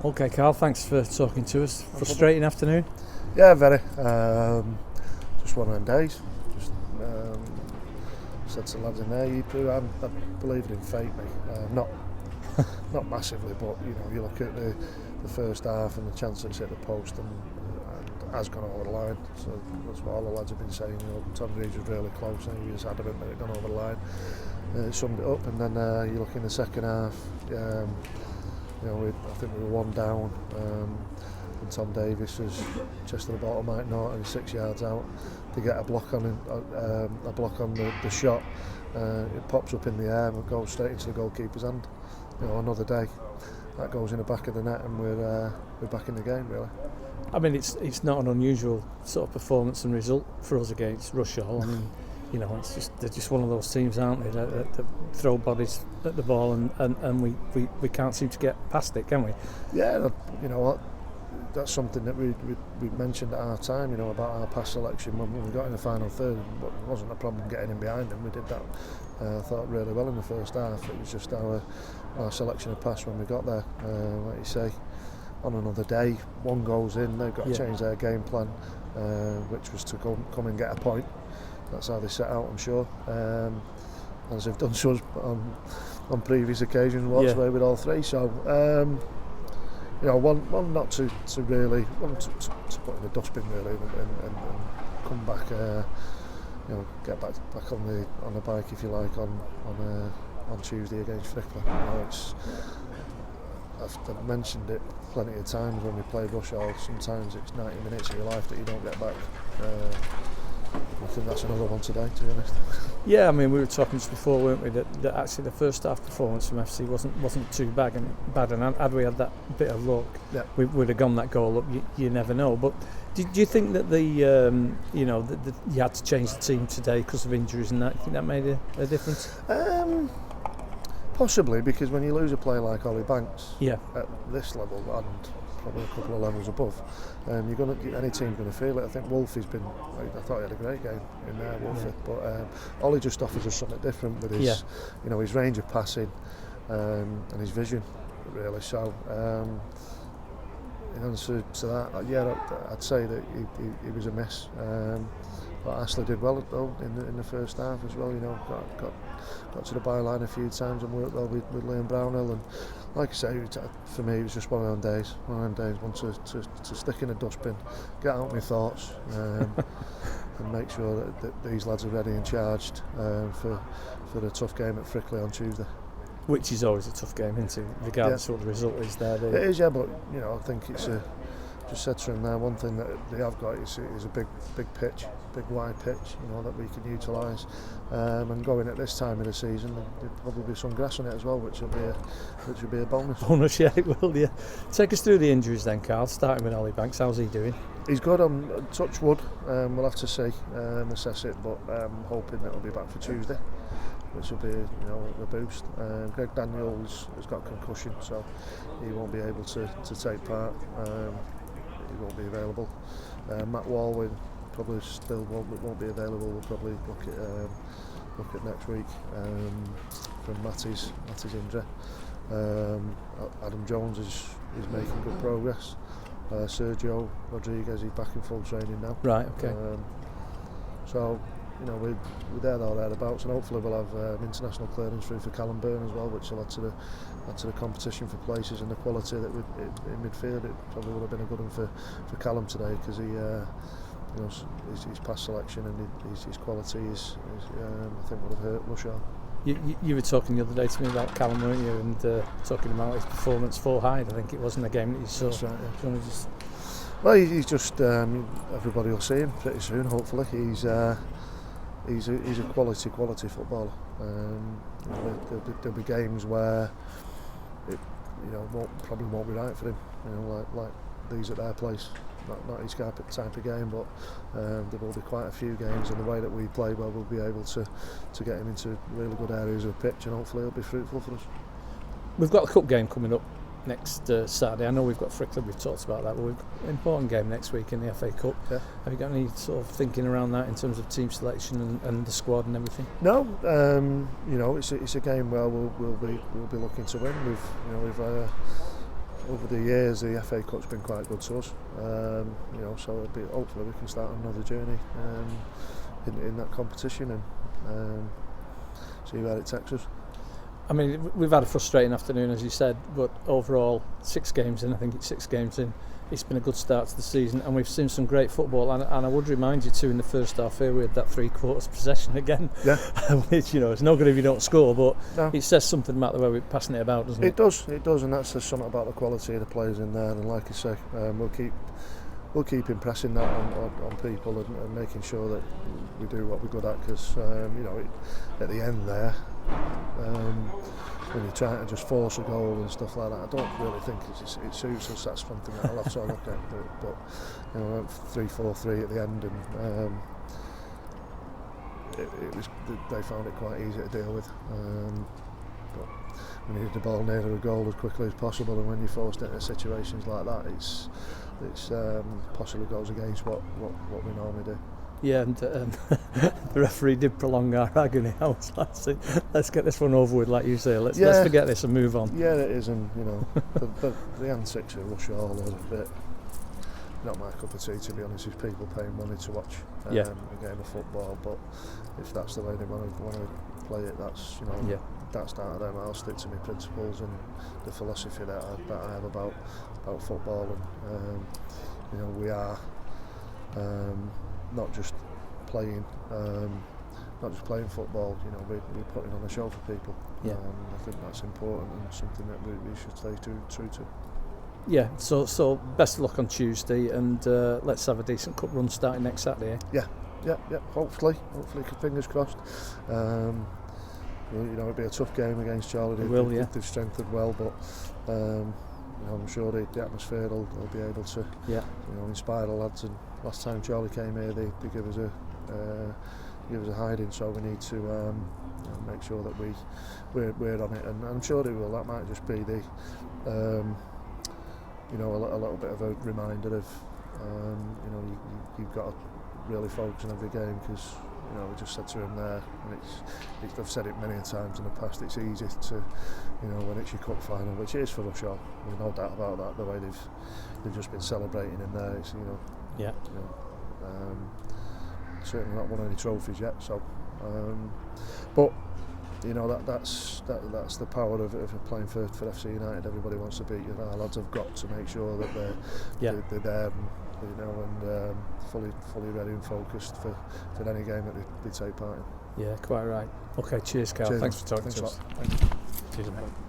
Okay, Karl, thanks for talking to us. Frustrating afternoon? Yeah, very. Just one of them days. Just said to the lads in there, I believe in fate, mate. Not massively, but you look at the first half and the chance it's hit the post and has gone over the line. So that's what all the lads have been saying. Tom Reeves was really close and he was adamant that it had gone over the line. Summed it up, and then you look in the second half. I think we were one down, and Tom Davis was just at the bottom right now and 6 yards out to get a block on the shot. It pops up in the air and goes straight into the goalkeeper's hand. Another day that goes in the back of the net, and we're back in the game, really. I mean, it's not an unusual sort of performance and result for us against Rushall. I mean, they're just one of those teams, aren't they? That throw bodies at the ball, and we can't seem to get past it, can we? Yeah, that's something that we mentioned at our time. About our pass selection when we got in the final third. It wasn't a problem getting in behind them. We did that. I thought really well in the first half. It was just our selection of pass when we got there. Like you say, on another day, one goes in, they've got to change their game plan, which was to come and get a point. That's how they set out, I'm sure, as they've done so on previous occasions. Walks away with all three. So one not to really, one to put in the dustbin really, and come back, get back on the bike, if you like, on Tuesday against Frickley. I've mentioned it plenty of times when we play Rushall. Sometimes it's 90 minutes of your life that you don't get back. I think that's another one today, to be honest. Yeah, I mean, we were talking just before, weren't we, that actually the first half performance from FC wasn't too bad, and had we had that bit of luck, we would have gone that goal up. You never know. But do you think that you had to change the team today because of injuries, and that you think that made a difference? Possibly, because when you lose a player like Ollie Banks at this level and probably a couple of levels above, any team's going to feel it. I think Wolfie's been. I thought he had a great game in there, Wolfie. But Ollie just offers us something different with his, his range of passing and his vision, really. So in answer to that, I'd say that he was a miss. But Ashley did well though in the first half as well. Got to the byline a few times and worked well with Liam Brownhill. And like I say, for me, it was just one of them days. One to stick in a dustbin, get out my thoughts, and make sure that these lads are ready and charged for the tough game at Frickley on Tuesday. Which is always a tough game, isn't it? Regardless of what the result is there. It is, yeah, but I think it's just said to him there, one thing that they have got is a big pitch, big wide pitch, that we can utilise. And going at this time of the season, there'll probably be some grass on it as well, which will be a bonus. Bonus, yeah, it will. Yeah. Take us through the injuries then, Karl. Starting with Ollie Banks, how's he doing? He's good. Touch wood. We'll have to see, assess it, but I'm hoping that he'll be back for Tuesday, which will be a boost. Greg Daniels has got concussion, so he won't be able to take part. He won't be available. Matt Walwyn probably still won't be available. We'll probably look at next week from Matty's injury. Adam Jones is making good progress. Sergio Rodriguez, he's back in full training now. Right. Okay. So we're there or thereabouts, and hopefully we'll have international clearance through for Callum Byrne as well, which will add to the competition for places and the quality that in midfield. It probably would have been a good one for Callum today, because his pass selection and his quality is I think would have hurt Rushall. You were talking the other day to me about Callum, weren't you, and talking about his performance for Hyde. I think it was in the game that you saw. That's right. Yeah. Well, he's just everybody will see him pretty soon. Hopefully, he's a quality footballer. There'll be games where it probably won't be right for him. Like these at their place. Not his type of game, but there will be quite a few games, and the way that we play well, we'll be able to get him into really good areas of the pitch, and hopefully it'll be fruitful for us. We've got a cup game coming up next Saturday. I know we've got Frickley, we've talked about that, but we've got an important game next week in the FA Cup. Yeah. Have you got any sort of thinking around that in terms of team selection and the squad and everything? No, it's a game where we'll be looking to win. We've over the years the FA Cup's been quite good to us. So hopefully we can start another journey in that competition and see where it takes us. I mean, we've had a frustrating afternoon, as you said, but overall, 6 games in. I think it's 6 games in. It's been a good start to the season, and we've seen some great football. And I would remind you too, in the first half here, we had that 3/4 possession again. Yeah. Which, it's no good if you don't score, but no. It says something about the way we're passing it about, doesn't it? It does, and that says something about the quality of the players in there. And like I say, we'll keep impressing that on people and making sure that we do what we're good at. Because at the end there. When you're trying to just force a goal and stuff like that, I don't really think it suits us. That's something that I'll have to look at. But 3-4-3 at the end, and they found it quite easy to deal with. But we needed the ball near the goal as quickly as possible, and when you're forced into situations like that, it's possibly goes against what we normally do. Yeah, and the referee did prolong our agony. I was like, let's get this one over with, like you say. Let's forget this and move on. Yeah, it is, and the antics of Rushall are a bit not my cup of tea, to be honest. With people paying money to watch a game of football, but if that's the way they want to play it, that's down to them. I'll stick to my principles and the philosophy that I have about football, and we are. Not just playing football. We're putting on a show for people. Yeah. I think that's important and something that we should stay true to. Yeah. So best of luck on Tuesday, and let's have a decent cup run starting next Saturday. Yeah. Hopefully, fingers crossed. It'll be a tough game against Charlie. They've strengthened well, but. I'm sure the atmosphere will be able to inspire the lads. And last time Charlie came here, they give us a hiding, so we need to make sure that we're on it. And I'm sure they will. That might just be a little bit of a reminder of you've got to really focus on every game, because we just said to him there, and I've said it many times in the past, it's easy to, when it's your cup final, which it is for Rushall, there's no doubt about that, the way they've just been celebrating in there, it's, certainly not won any trophies yet, so, but, that's the power of playing for FC United. Everybody wants to beat you. Our lads have got to make sure that they're there, and fully ready and focused for any game that they take part in. Yeah, quite right. Okay, cheers, Karl. Thanks for talking to us. Thank you. Cheers, mate.